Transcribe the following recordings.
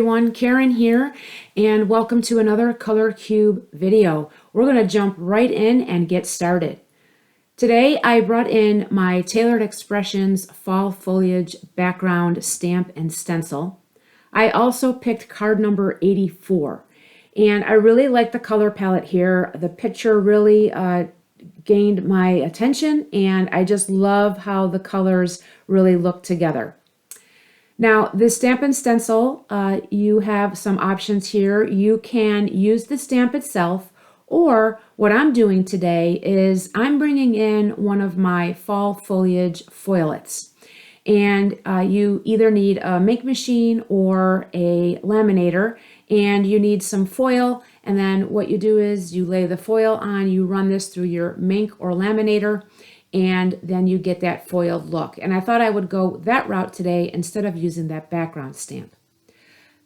everyone, Karen here, and welcome to another Color Cube video. We're going to jump right in and get started. Today I brought in my Taylored Expressions Fall Foliage background stamp and stencil. I also picked card number 84, and I really like the color palette here. The picture really gained my attention, and I just love how the colors really look together. Now, the stamp and stencil, you have some options here. You can use the stamp itself, or what I'm doing today is I'm bringing in one of my fall foliage foilets. And you either need a make machine or a laminator, and you need some foil. And then what you do is you lay the foil on, you run this through your Mink or laminator, and then you get that foiled look. And I thought I would go that route today instead of using that background stamp.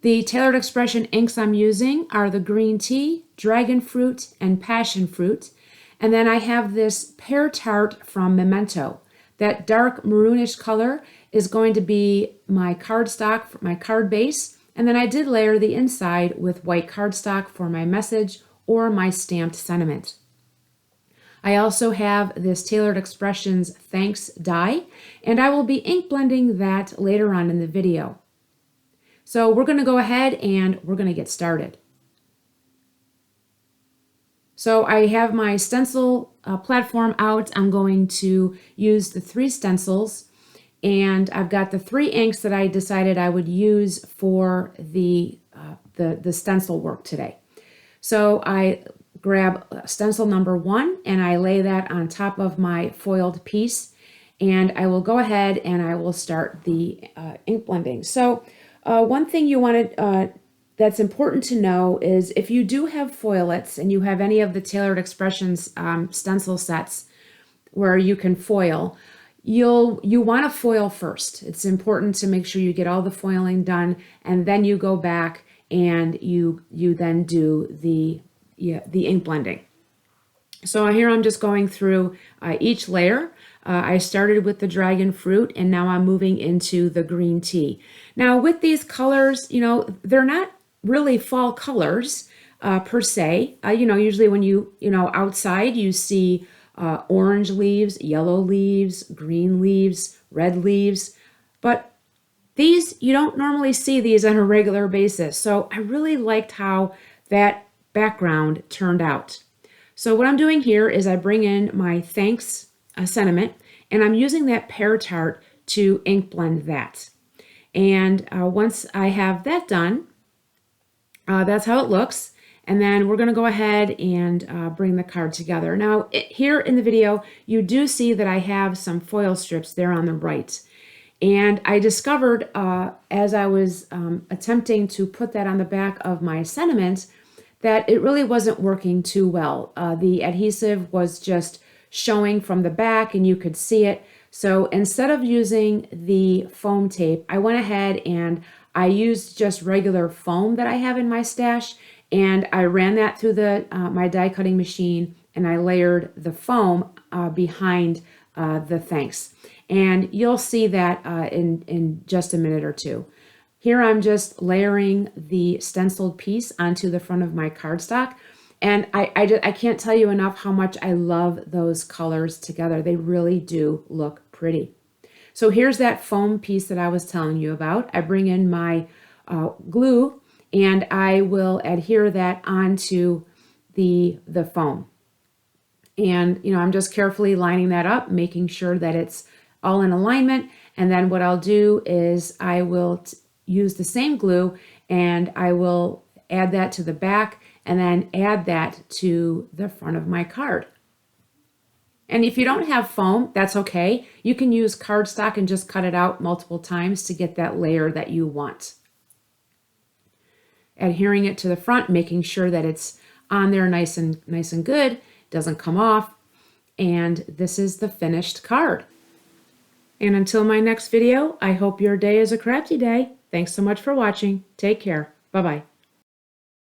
The Taylored Expression inks I'm using are the green tea, dragon fruit, and passion fruit. And then I have this pear tart from Memento. That dark maroonish color is going to be my cardstock for my card base. And then I did layer the inside with white cardstock for my message or my stamped sentiment. I also have this Taylored Expressions Thanks die, and I will be ink blending that later on in the video. So we're going to go ahead and we're going to get started. So I have my stencil platform out. I'm going to use the 3 stencils, and I've got the 3 inks that I decided I would use for the stencil work today. So I grab stencil number 1 and I lay that on top of my foiled piece, and I will go ahead and I will start the ink blending. So one thing you wanted that's important to know is if you do have foilets and you have any of the Taylored Expressions stencil sets where you can foil, you want to foil first. It's important to make sure you get all the foiling done, and then you go back and you then do the ink blending. So here I'm just going through each layer. I started with the dragon fruit, and now I'm moving into the green tea. Now with these colors, they're not really fall colors per se. Usually when outside you see orange leaves, yellow leaves, green leaves, red leaves, but these, you don't normally see these on a regular basis. So I really liked how that background turned out. So what I'm doing here is I bring in my thanks sentiment, and I'm using that pear tart to ink blend that. And once I have that done, that's how it looks. And then we're going to go ahead and bring the card together. Now here in the video, you do see that I have some foil strips there on the right. And I discovered as I was attempting to put that on the back of my sentiment that it really wasn't working too well. The adhesive was just showing from the back and you could see it. So instead of using the foam tape, I went ahead and I used just regular foam that I have in my stash, and I ran that through my die cutting machine, and I layered the foam behind the thanks. And you'll see that in just a minute or two. Here I'm just layering the stenciled piece onto the front of my cardstock, and I can't tell you enough how much I love those colors together. They really do look pretty. So here's that foam piece that I was telling you about. I bring in my glue, and I will adhere that onto the foam. And I'm just carefully lining that up, making sure that it's all in alignment. And then what I'll do is I will use the same glue, and I will add that to the back and then add that to the front of my card. And if you don't have foam, that's okay. You can use cardstock and just cut it out multiple times to get that layer that you want. Adhering it to the front, making sure that it's on there nice and good, doesn't come off. And this is the finished card. And until my next video, I hope your day is a crafty day. Thanks so much for watching. Take care. Bye-bye.